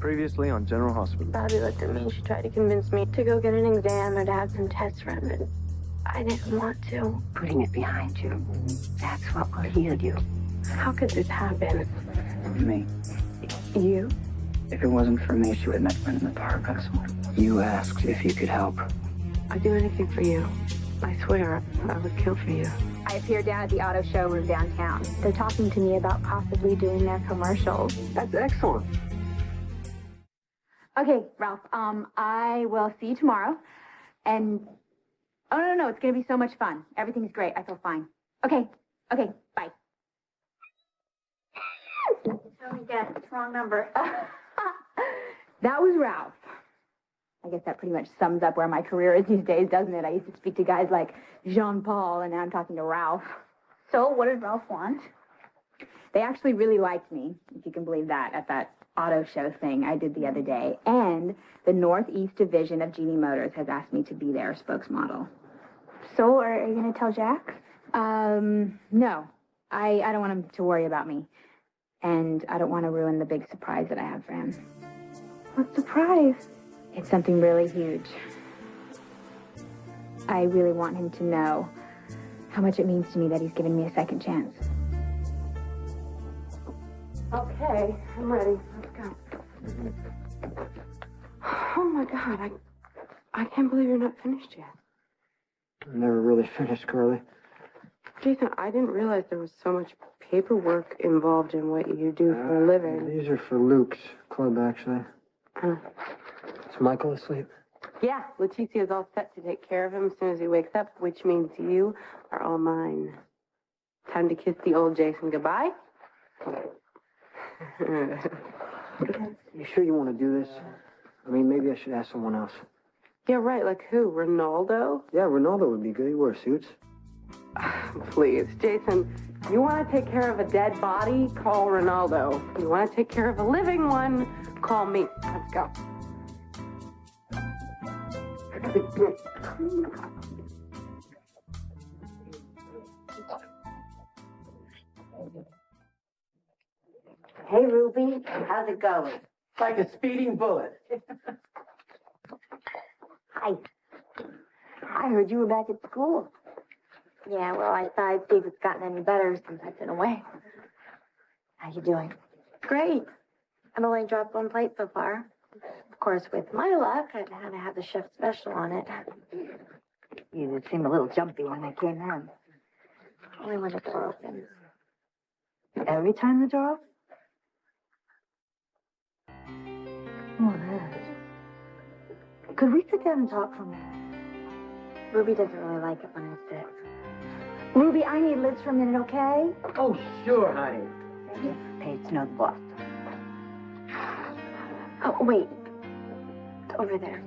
Previously on General Hospital. Bobby looked at me. She tried to convince me to go get an exam or to have some tests run, but I didn't want to. Putting it behind you, that's what will heal you. How could this happen? Me. You? If it wasn't for me, she would have met in the park. You asked if you could help. I'd do anything for you. I swear, I would kill for you. I appeared down at the auto showroom downtown. They're talking to me about possibly doing their commercials. That's excellent. Okay, Ralph, I will see you tomorrow. And, oh, no, it's going to be so much fun. Everything's great. I feel fine. Okay, bye. Tell me again, it's wrong number. That was Ralph. I guess that pretty much sums up where my career is these days, doesn't it? I used to speak to guys like Jean-Paul, and now I'm talking to Ralph. So, what did Ralph want? They actually really liked me, if you can believe that, at that auto show thing I did the other day. And the Northeast Division of Genie Motors has asked me to be their spokesmodel. So, are you going to tell Jack? No. I don't want him to worry about me. And I don't want to ruin the big surprise that I have for him. What surprise? It's something really huge. I really want him to know how much it means to me that he's given me a second chance. Okay, I'm ready. Let's go. Oh my God, I can't believe you're not finished yet. I'm never really finished, Curly. Jason, I didn't realize there was so much paperwork involved in what you do for a living. These are for Luke's club, actually. Is Michael asleep? Yeah, Letitia's all set to take care of him as soon as he wakes up, which means you are all mine. Time to kiss the old Jason goodbye. You sure you want to do this? I mean, maybe I should ask someone else. Yeah, right, like who? Ronaldo? Yeah, Ronaldo would be good. He wears suits. Please, Jason, you want to take care of a dead body? Call Ronaldo. You want to take care of a living one? Call me. Let's go. Hey, Ruby, how's it going? Like a speeding bullet. Hi. I heard you were back at school. Yeah, well, I thought I'd see if it's gotten any better since I've been away. How you doing? Great. I've only dropped one plate so far. Of course, with my luck, I'd had to have the chef special on it. You did seem a little jumpy when I came in. Only when the door opens. Every time the door opens? Oh, yes. Could we sit down and talk for a minute? Ruby doesn't really like it when I sit. Ruby, I need Liz for a minute, okay? Oh, sure, honey. Yes, paid to know the boss. Oh, wait. It's over there.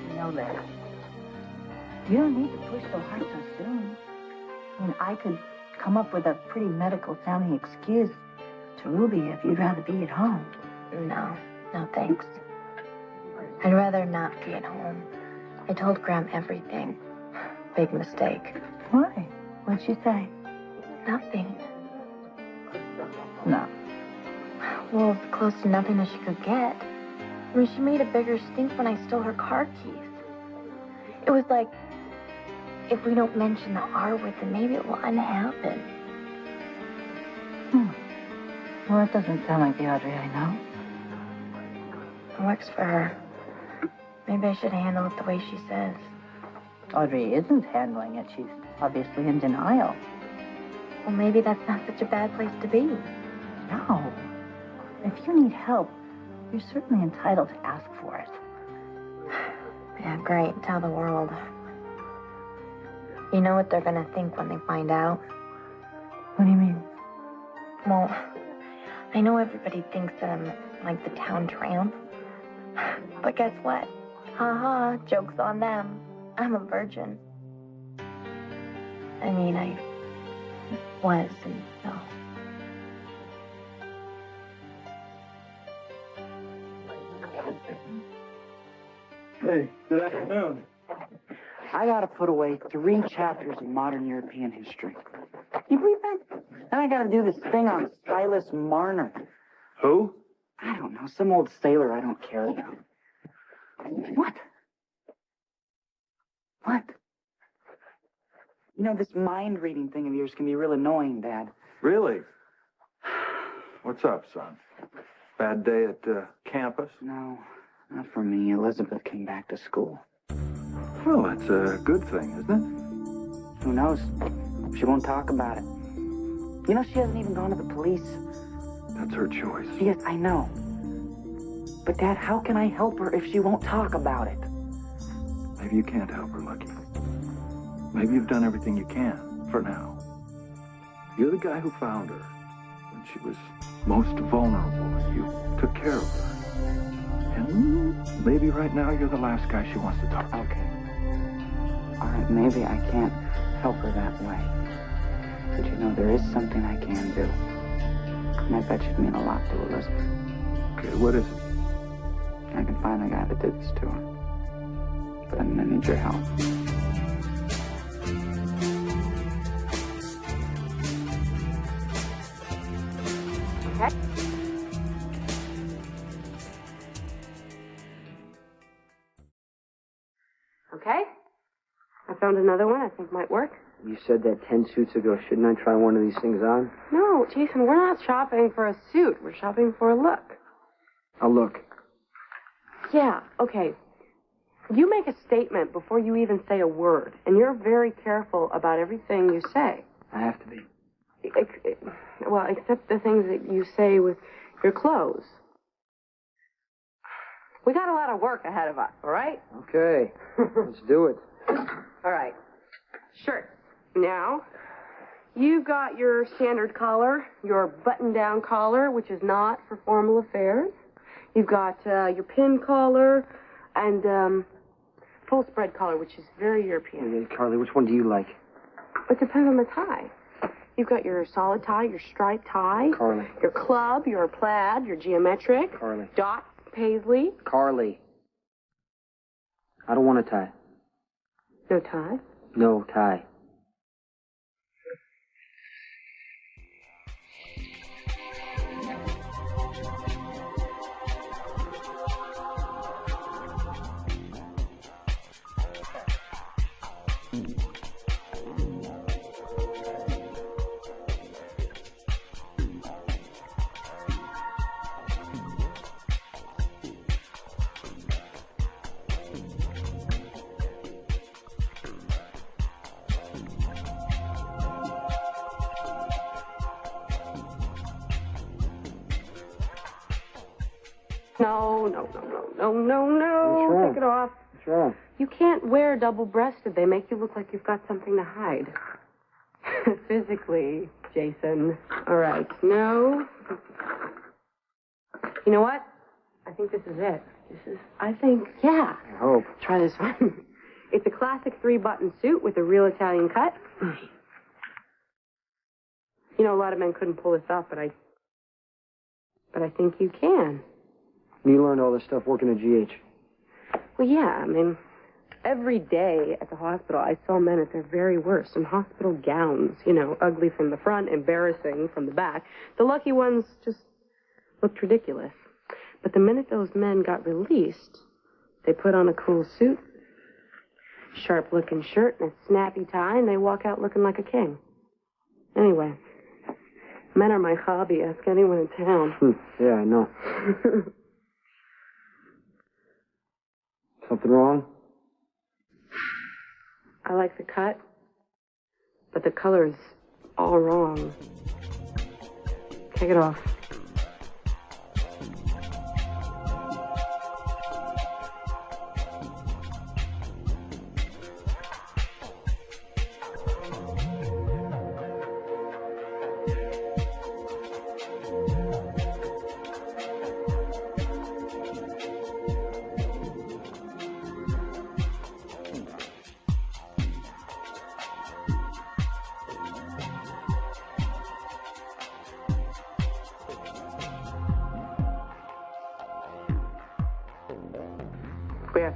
You know, Liz, you don't need to push so hard so soon. I mean, I could come up with a pretty medical-sounding excuse to Ruby if you'd rather be at home. No, thanks. I'd rather not be at home. I told Graham everything. Big mistake. Why? What'd she say? Nothing. No. Well, it's close to nothing that she could get. I mean, she made a bigger stink when I stole her car keys. It was like, if we don't mention the R word, then maybe it will unhappen. Well, that doesn't sound like the Audrey I know. It works for her. Maybe I should handle it the way she says. Audrey isn't handling it. She's obviously in denial. Well, maybe that's not such a bad place to be. No. If you need help, you're certainly entitled to ask for it. Yeah, great. Tell the world. You know what they're gonna think when they find out? What do you mean? Well, I know everybody thinks that I'm like the town tramp. But guess what? Ha, joke's on them. I'm a virgin. I mean, I was until... Hey, good afternoon. I gotta put away 3 chapters of modern European history. You believe that? Then I gotta do this thing on Silas Marner. Who? I don't know, some old sailor I don't care about. What? What? You know, this mind reading thing of yours can be real annoying, Dad. Really? What's up, son? Bad day at campus? No, not for me. Elizabeth came back to school. Well, that's a good thing, isn't it? Who knows? She won't talk about it. You know, she hasn't even gone to the police. That's her choice. Yes, I know. But, Dad, how can I help her if she won't talk about it? Maybe you can't help her, Lucky. Maybe you've done everything you can, for now. You're the guy who found her when she was most vulnerable, and you took care of her. And maybe right now you're the last guy she wants to talk to. Okay. All right, maybe I can't help her that way. But, you know, there is something I can do. And I bet you'd mean a lot to Elizabeth. Okay, what is it? I can find the guy that did this to her. But I'm gonna need your help. Okay. Okay. I found another one I think might work. You said that 10 suits ago. Shouldn't I try one of these things on? No, Jason, we're not shopping for a suit. We're shopping for a look. A look. Yeah, okay. You make a statement before you even say a word, and you're very careful about everything you say. I have to be. Well, except the things that you say with your clothes. We got a lot of work ahead of us, all right? Okay. Let's do it. All right. Shirt. Now, you've got your standard collar, your button-down collar, which is not for formal affairs. You've got your pin collar and full spread collar, which is very European. Hey, Carly, which one do you like? It depends on the tie. You've got your solid tie, your striped tie, Carly. your club, your plaid, your geometric, Carly. dot, paisley. Carly. I don't want a tie. No tie. No tie. No. What's wrong? Take it off. What's wrong? You can't wear double-breasted. They make you look like you've got something to hide. Physically, Jason. All right. No. You know what? I think this is it. Yeah. I hope. Try this one. It's a classic 3-button suit with a real Italian cut. You know, a lot of men couldn't pull this off, but I think you can. You learned all this stuff working at GH. Well, yeah, I mean, every day at the hospital, I saw men at their very worst in hospital gowns, you know, ugly from the front, embarrassing from the back. The lucky ones just looked ridiculous. But the minute those men got released, they put on a cool suit, sharp-looking shirt, and a snappy tie, and they walk out looking like a king. Anyway, men are my hobby. Ask anyone in town. Yeah, I know. Something wrong? I like the cut, but the color is all wrong. Take it off.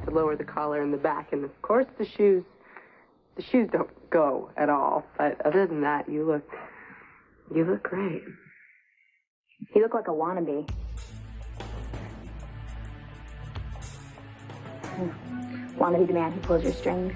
to lower the collar in the back. And of course the shoes don't go at all. But other than that, you look great. You look like a wannabe. Wannabe the man who pulls your strings.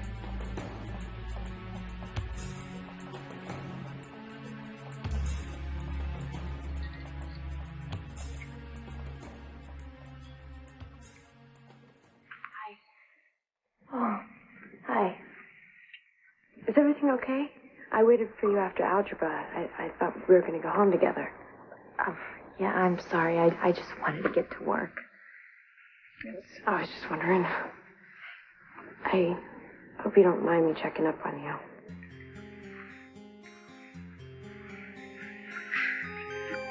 Oh, hi. Is everything okay? I waited for you after algebra. I thought we were going to go home together. Yeah, I'm sorry. I just wanted to get to work. I was just wondering. I hope you don't mind me checking up on you.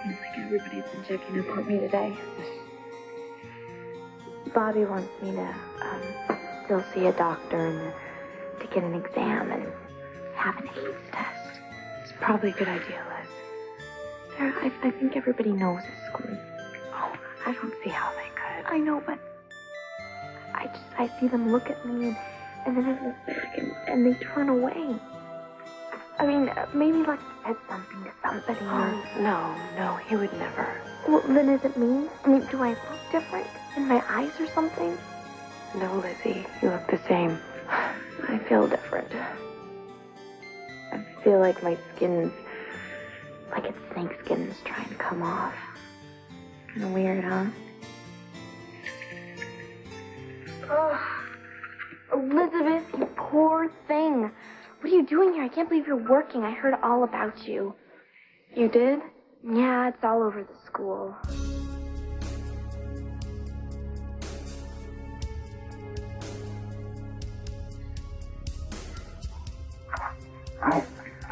Seems like everybody's been checking up on me today. Bobby wants me to still see a doctor and to get an exam and have an AIDS test. It's probably a good idea, Liz. Sarah, I think everybody knows at school. Oh, I don't see how they could. I know, but I see them look at me and then I look back and they turn away. I mean, maybe like said something to somebody. Oh, no, he would never. Well, then is it me? I mean, do I look different in my eyes or something? No, Lizzie, you look the same. I feel different. I feel like my skin's like it's snake skin's trying to come off. Kind of weird, huh? Oh, Elizabeth, you poor thing. What are you doing here? I can't believe you're working. I heard all about you. You did? Yeah, it's all over the school.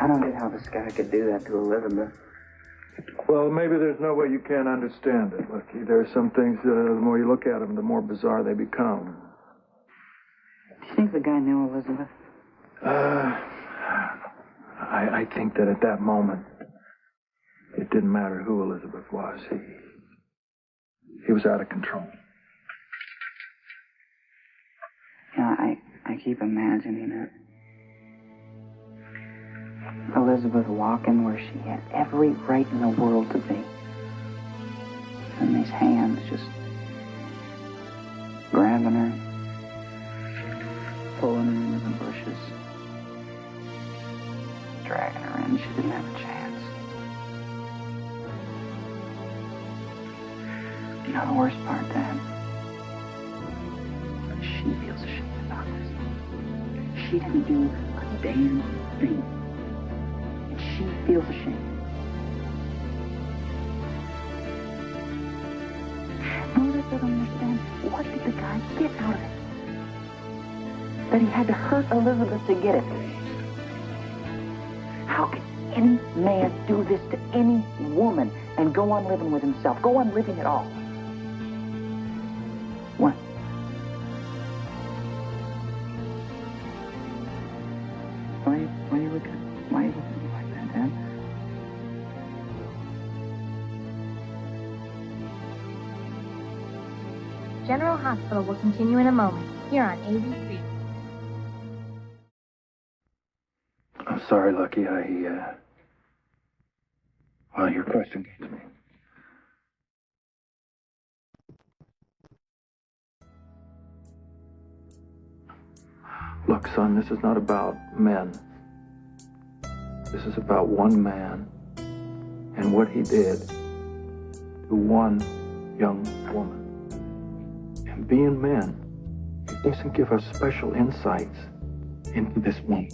I don't get how this guy could do that to Elizabeth. Well, maybe there's no way you can't understand it, Lucky. There are some things, the more you look at them, the more bizarre they become. Do you think the guy knew Elizabeth? I think that at that moment, it didn't matter who Elizabeth was. He was out of control. Yeah, I keep imagining it. Elizabeth walking where she had every right in the world to be. And these hands just grabbing her, pulling her into the bushes, dragging her in. She didn't have a chance. You know the worst part, Dad? She feels ashamed about this. She didn't do a damn thing. She feels ashamed. No, I don't understand. What did the guy get out of it? That he had to hurt Elizabeth to get it. How can any man do this to any woman and go on living with himself? Go on living at all? What? Why are you looking at me like that, Dad? General Hospital will continue in a moment. Here on ABC. I'm sorry, Lucky. Well, your question came to me. Look, son, this is not about men. This is about one man and what he did to one young woman. And being men, it doesn't give us special insights into this one.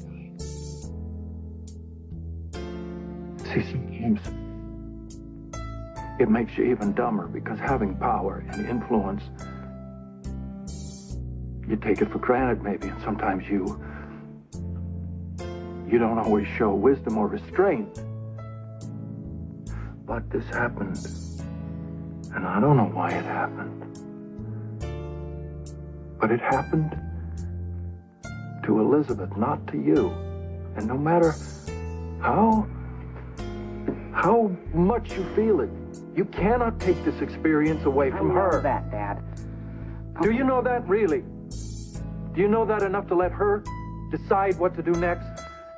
See, sometimes it makes you even dumber because having power and influence, you take it for granted maybe, and sometimes you don't always show wisdom or restraint. But this happened, and I don't know why it happened. But it happened to Elizabeth, not to you. And no matter how much you feel it, you cannot take this experience away from her. I know that, Dad. Do you know that, really? Do you know that enough to let her decide what to do next?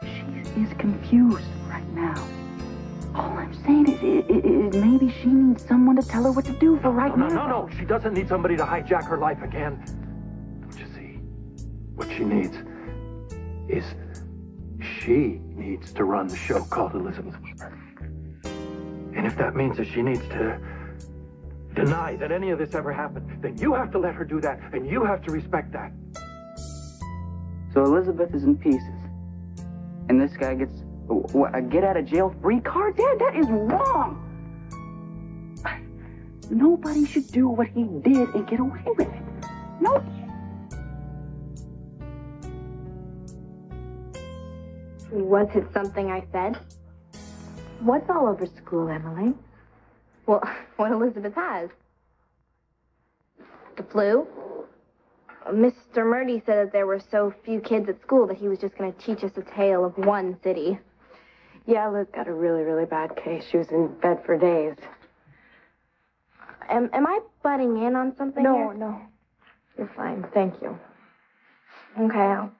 She is confused right now. All I'm saying is maybe she needs someone to tell her what to do for right now. No. She doesn't need somebody to hijack her life again. Don't you see? What she needs is she needs to run the show called Elizabeth Webber. And if that means that she needs to deny that any of this ever happened, then you have to let her do that, and you have to respect that. So Elizabeth is in pieces, and this guy gets a get-out-of-jail-free card? Dad, that is wrong! Nobody should do what he did and get away with it. No. Was it something I said? What's all over school, Emily? Well, what Elizabeth has. The flu. Mr. Murdy said that there were so few kids at school that he was just going to teach us a tale of one city. Yeah, Liz got a really, really bad case. She was in bed for days. Am I butting in on something here? No. You're fine. Thank you. Okay, I'll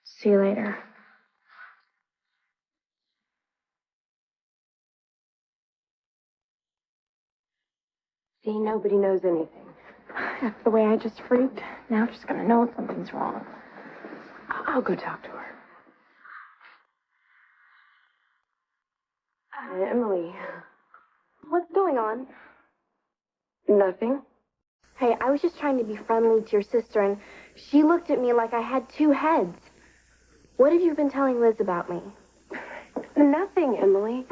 see you later. See, nobody knows anything. That's the way I just freaked. Now I'm just gonna know something's wrong. I'll go talk to her. Emily. What's going on? Nothing. Hey, I was just trying to be friendly to your sister, and she looked at me like I had two heads. What have you been telling Liz about me? Nothing, Emily.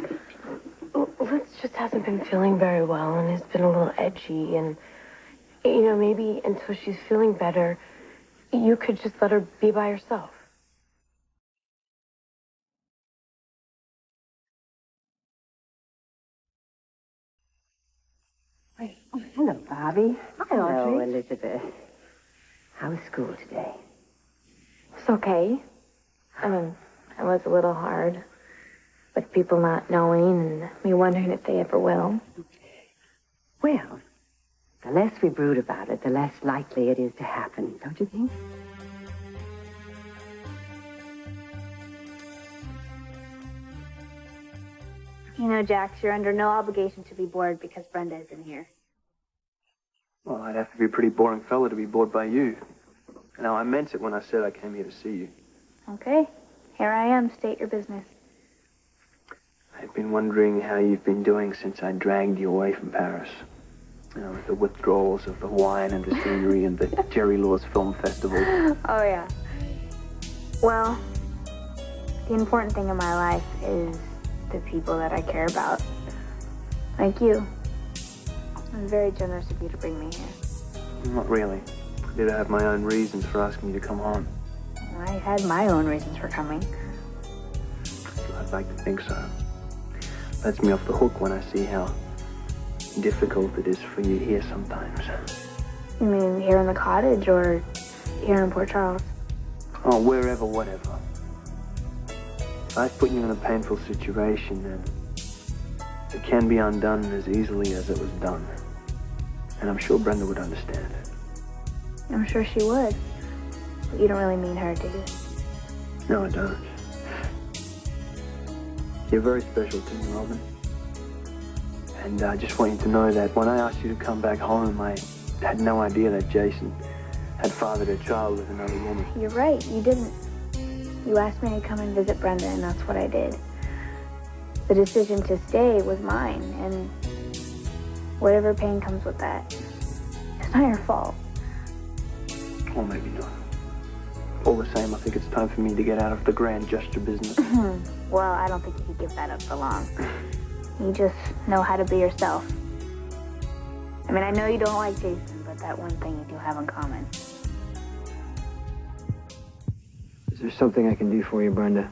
Liz just hasn't been feeling very well and has been a little edgy, and, you know, maybe until she's feeling better, you could just let her be by herself. Hello, Bobby. Hi, Audrey. Hello, Elizabeth. How was school today? It's okay. I mean, it was a little hard. With people not knowing and me wondering if they ever will. Well, the less we brood about it, the less likely it is to happen, don't you think? You know, Jax, you're under no obligation to be bored because Brenda isn't here. Well, I'd have to be a pretty boring fella to be bored by you. Now, I meant it when I said I came here to see you. Okay, here I am. State your business. I've been wondering how you've been doing since I dragged you away from Paris. You know, the withdrawals of the wine and the scenery and the Jerry Lewis Film Festival. Oh, yeah. Well, the important thing in my life is the people that I care about. Like you. It was very generous of you to bring me here. Not really. I did have my own reasons for asking you to come home. I had my own reasons for coming. I'd like to think so. Lets me off the hook when I see how difficult it is for you here sometimes. You mean here in the cottage or here in Port Charles? Oh, wherever, whatever. I've put you in a painful situation, and it can be undone as easily as it was done. And I'm sure Brenda would understand. I'm sure she would. But you don't really mean her, do you? No, I don't. You're very special to me, Robin. And I just want you to know that when I asked you to come back home, I had no idea that Jason had fathered a child with another woman. You're right, you didn't. You asked me to come and visit Brenda, and that's what I did. The decision to stay was mine, and whatever pain comes with that, it's not your fault. Or maybe not. All the same, I think it's time for me to get out of the grand gesture business. Well, I don't think you could give that up for long. You just know how to be yourself. I mean, I know you don't like Jason, but that one thing you do have in common. Is there something I can do for you, Brenda?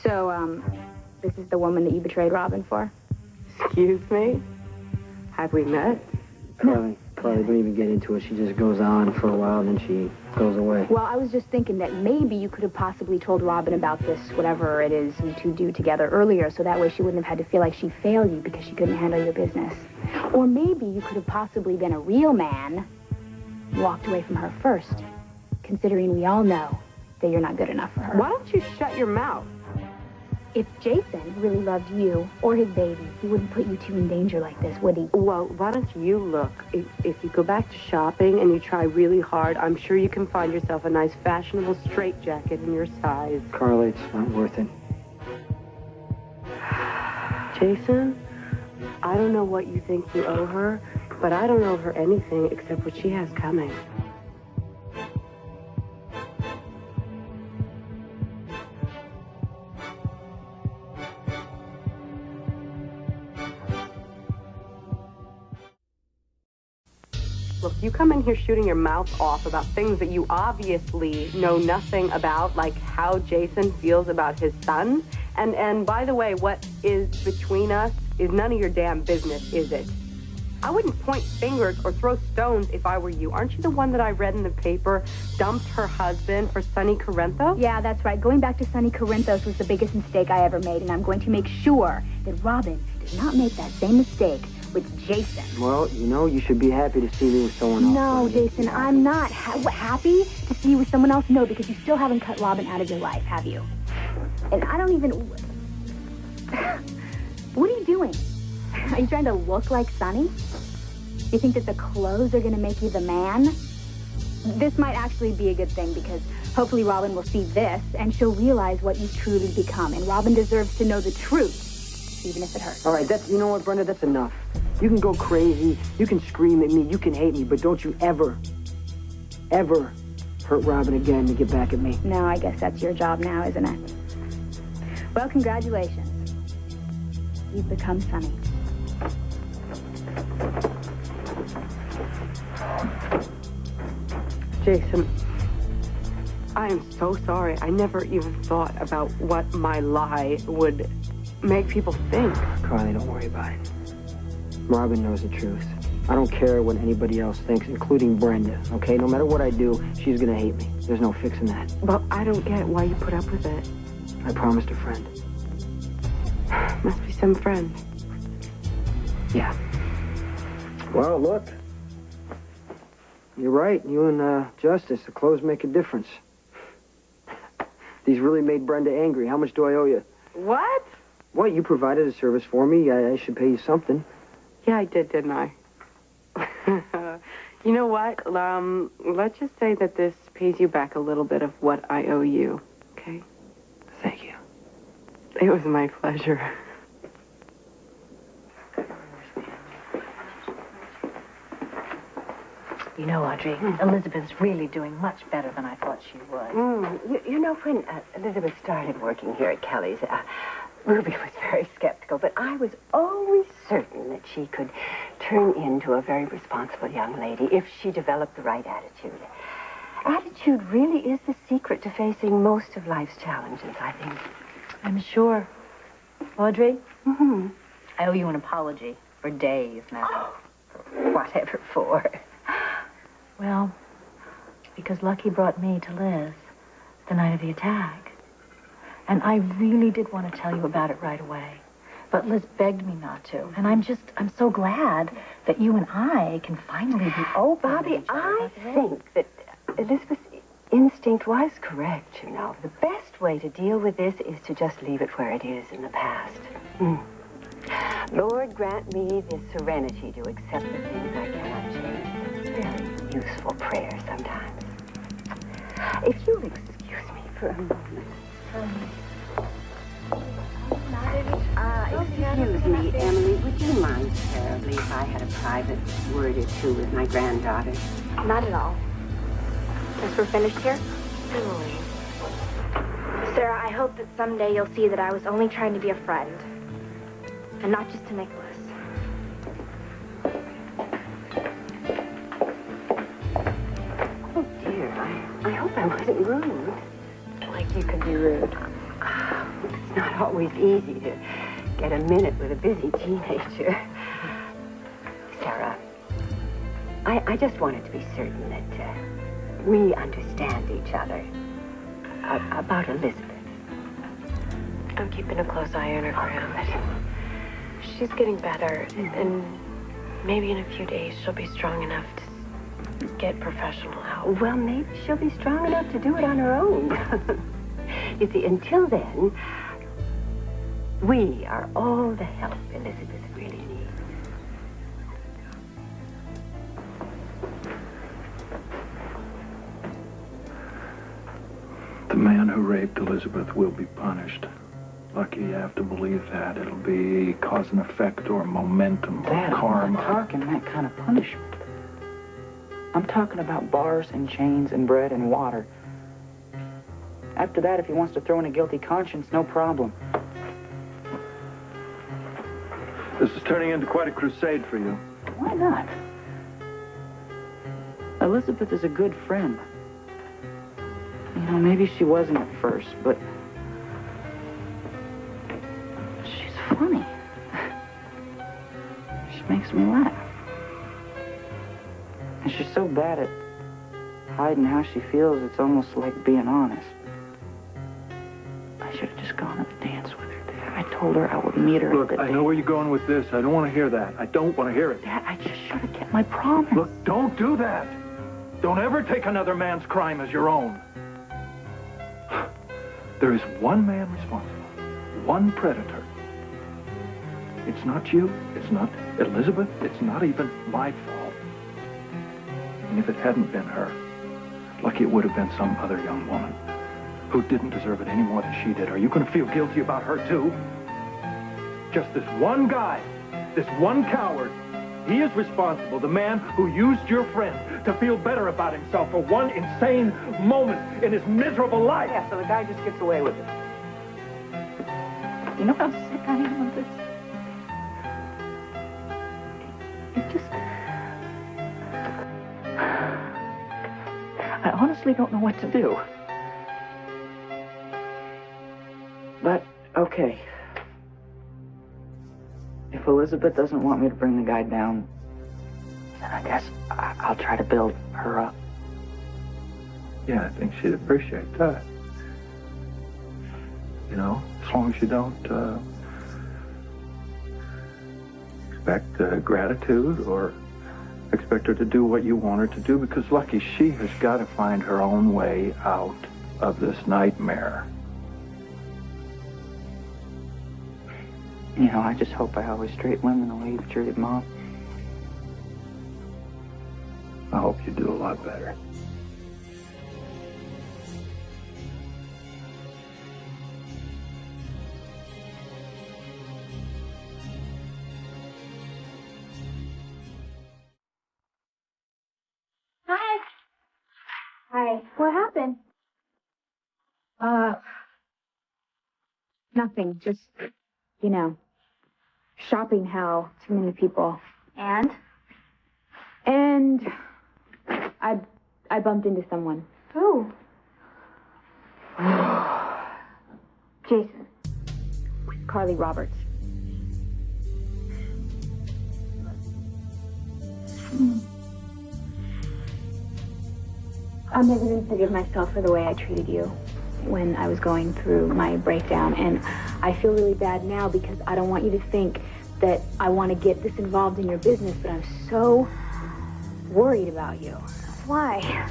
So, this is the woman that you betrayed Robin for? Excuse me? Have we met? Probably don't even get into it. She just goes on for a while, and then she goes away. Well, I was just thinking that maybe you could have possibly told Robin about this, whatever it is you two do together earlier, so that way she wouldn't have had to feel like she failed you because she couldn't handle your business. Or maybe you could have possibly been a real man and walked away from her first. considering we all know that you're not good enough for her. Why don't you shut your mouth? If Jason really loved you or his baby, he wouldn't put you two in danger like this, would he? Well, why don't you look? If you go back to shopping and you try really hard, I'm sure you can find yourself a nice fashionable straitjacket in your size. Carly, it's not worth it. Jason, I don't know what you think you owe her, but I don't owe her anything except what she has coming. Look, you come in here shooting your mouth off about things that you obviously know nothing about, like how Jason feels about his son. And by the way, what is between us is none of your damn business, is it? I wouldn't point fingers or throw stones if I were you. Aren't you the one that I read in the paper dumped her husband for Sonny Corinthos? Yeah, that's right. Going back to Sonny Corinthos was the biggest mistake I ever made, and I'm going to make sure that Robin does not make that same mistake with Jason. Well, you know, you should be happy to see me with someone else. No, Jason, I'm not happy to see you with someone else. No, because you still haven't cut Robin out of your life, have you? And I don't even... What are you doing? Are you trying to look like Sonny? You think that the clothes are going to make you the man? This might actually be a good thing, because hopefully Robin will see this and she'll realize what you've truly become. And Robin deserves to know the truth, even if it hurts. All right, you know what, Brenda? That's enough. You can go crazy, you can scream at me, you can hate me, but don't you ever hurt Robin again to get back at me. No, I guess that's your job now, isn't it? Well, congratulations. You've become Sonny. Jason, I am so sorry. I never even thought about what my lie would make people think. Carly, don't worry about it. Robin knows the truth. I don't care what anybody else thinks, including Brenda, okay? No matter what I do, she's gonna hate me. There's no fixing that. Well, I don't get why you put up with it. I promised a friend. Must be some friend. Yeah. Well, look. You're right. You and Justice, the clothes make a difference. These really made Brenda angry. How much do I owe you? What? Well, you provided a service for me. I should pay you something. Yeah, I did, didn't I? You know what? Let's just say that this pays you back a little bit of what I owe you, okay? Thank you. It was my pleasure. You know, Audrey, Elizabeth's really doing much better than I thought she would. You know, when Elizabeth started working here at Kelly's, Ruby was very skeptical, but I was always certain that she could turn into a very responsible young lady if she developed the right attitude. Attitude really is the secret to facing most of life's challenges, I think. I'm sure. Audrey? Mm-hmm. I owe you an apology for days now. Whatever for. Well, because Lucky brought me to Liz the night of the attack. And I really did want to tell you about it right away. But Liz begged me not to. And I'm so glad that you and I can finally be open. Bobby, I think that Elizabeth's instinct was correct, you know. The best way to deal with this is to just leave it where it is in the past. Lord, grant me the serenity to accept the things I cannot change. It's a very useful prayer sometimes. If you'll excuse me for a moment. Excuse me, Emily, would you mind terribly if I had a private word or two with my granddaughter? Not at all. Guess we're finished here? Emily. Sarah, I hope that someday you'll see that I was only trying to be a friend. And not just to Nicholas. Oh, dear, I hope I wasn't rude. Like you could be rude. It's not always easy to get a minute with a busy teenager. Sarah, I just wanted to be certain that we understand each other about Elizabeth. I'm keeping a close eye on her, Graham. She's getting better, and maybe in a few days she'll be strong enough get professional help. Well, maybe she'll be strong enough to do it on her own. You see, until then, we are all the help Elizabeth really needs. The man who raped Elizabeth will be punished. Lucky, you have to believe that. It'll be cause and effect or momentum or Dad, karma. I'm not talking that kind of punishment. I'm talking about bars and chains and bread and water. After that, if he wants to throw in a guilty conscience, no problem. This is turning into quite a crusade for you. Why not? Elizabeth is a good friend. You know, maybe she wasn't at first, but she's funny. She makes me laugh. And she's so bad at hiding how she feels, it's almost like being honest. I should have just gone to the dance with her, Dad. I told her I would meet her Look, at the I know where you're going with this. I don't want to hear that. I don't want to hear it. Dad, I just should have kept my promise. Look, don't do that. Don't ever take another man's crime as your own. There is one man responsible, one predator. It's not you, it's not Elizabeth, it's not even my fault. And if it hadn't been her, Lucky, it would have been some other young woman who didn't deserve it any more than she did. Are you going to feel guilty about her, too? Just this one guy, this one coward, he is responsible, the man who used your friend to feel better about himself for one insane moment in his miserable life. Yeah, so the guy just gets away with it. You know how sick I am of this? It just... I honestly don't know what to do. But, okay. If Elizabeth doesn't want me to bring the guy down, then I guess I'll try to build her up. Yeah, I think she'd appreciate that. You know, as long as you don't expect gratitude or expect her to do what you want her to do, because Lucky, she has got to find her own way out of this nightmare. You know, I just hope I always treat women the way you've treated Mom. I hope you do a lot better. Hi. Hi. What happened? Nothing. Just, you know, shopping hell. Too many people. And I bumped into someone. Who? Jason. With Carly Roberts. I'm never going to forgive myself for the way I treated you when I was going through my breakdown. And I feel really bad now because I don't want you to think that I want to get this involved in your business, but I'm so worried about you. Why?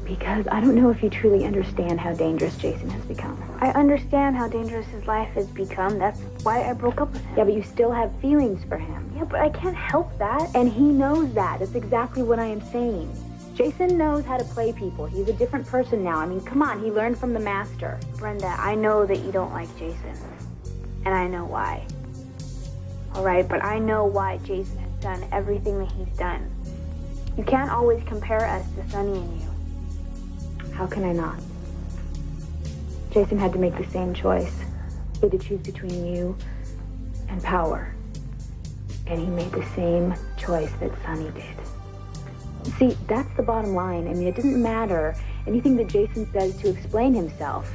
Because I don't know if you truly understand how dangerous Jason has become. I understand how dangerous his life has become. That's why I broke up with him. Yeah, but you still have feelings for him. Yeah, but I can't help that. And he knows that. That's exactly what I am saying. Jason knows how to play people. He's a different person now. I mean, come on, he learned from the master. Brenda, I know that you don't like Jason. And I know why. All right, but I know why Jason has done everything that he's done. You can't always compare us to Sonny and you. How can I not? Jason had to make the same choice. He had to choose between you and power. And he made the same choice that Sonny did. See, that's the bottom line. I mean, it doesn't matter anything that Jason says to explain himself.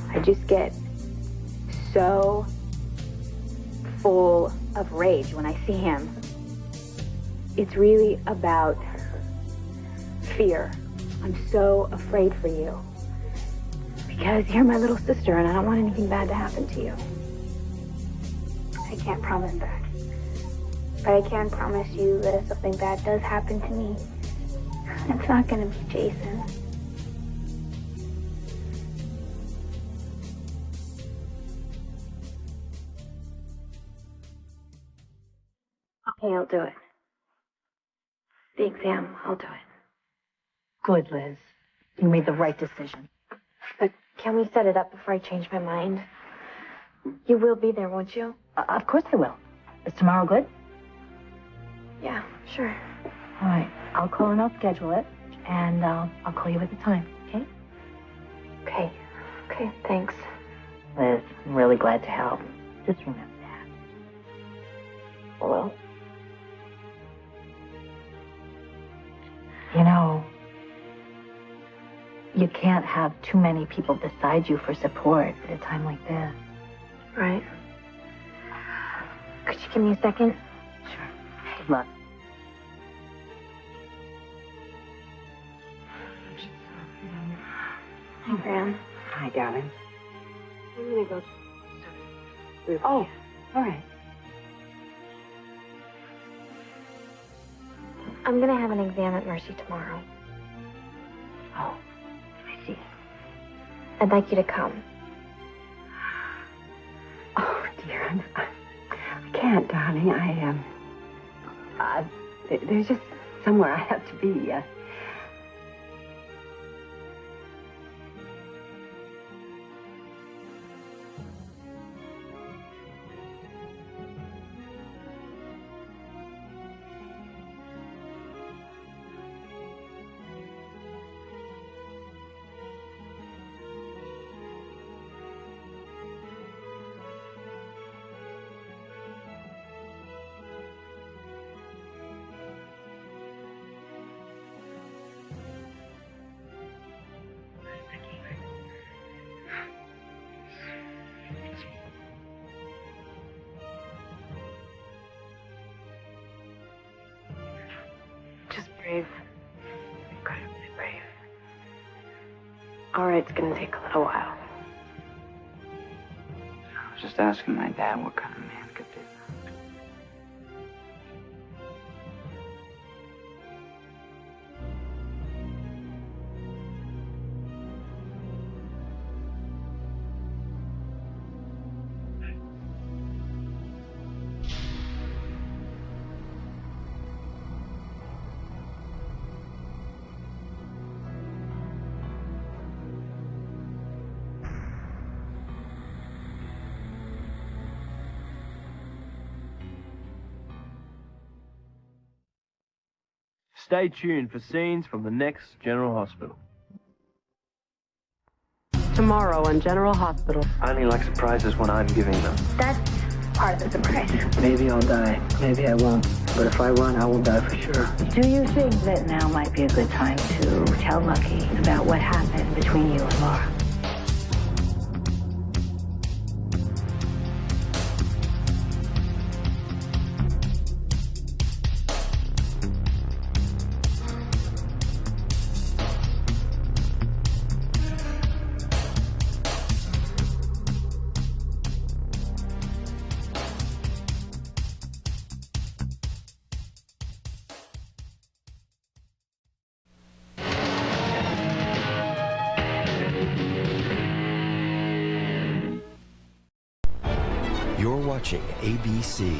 I just get so full of rage when I see him. It's really about fear. I'm so afraid for you. Because you're my little sister and I don't want anything bad to happen to you. I can't promise that. But I can promise you that if something bad does happen to me, it's not gonna be Jason. Okay, I'll do it. The exam, I'll do it. Good, Liz. You made the right decision. But can we set it up before I change my mind? You will be there, won't you? Of course I will. Is tomorrow good? Yeah, sure. All right. I'll call and I'll schedule it. And I'll call you at the time, okay? Okay. Okay, thanks. Liz, I'm really glad to help. Just remember that. Well, you know, you can't have too many people beside you for support at a time like this. right. Could you give me a second? Sure. Good luck. Hi, Graham. Hi, darling. I'm gonna go. Oh, all right. I'm gonna have an exam at Mercy tomorrow. Oh, I see. I'd like you to come. Oh, dear, I can't, darling. There's just somewhere I have to be. Just brave. Incredibly brave. All right, it's gonna take a little while. I was just asking my dad what kind of man could do that. Stay tuned for scenes from the next General Hospital. Tomorrow on General Hospital. I only like surprises when I'm giving them. That's part of the surprise. Maybe I'll die. Maybe I won't. But if I run, I will die for sure. Do you think that now might be a good time to tell Lucky about what happened between you and Laura? You're watching ABC.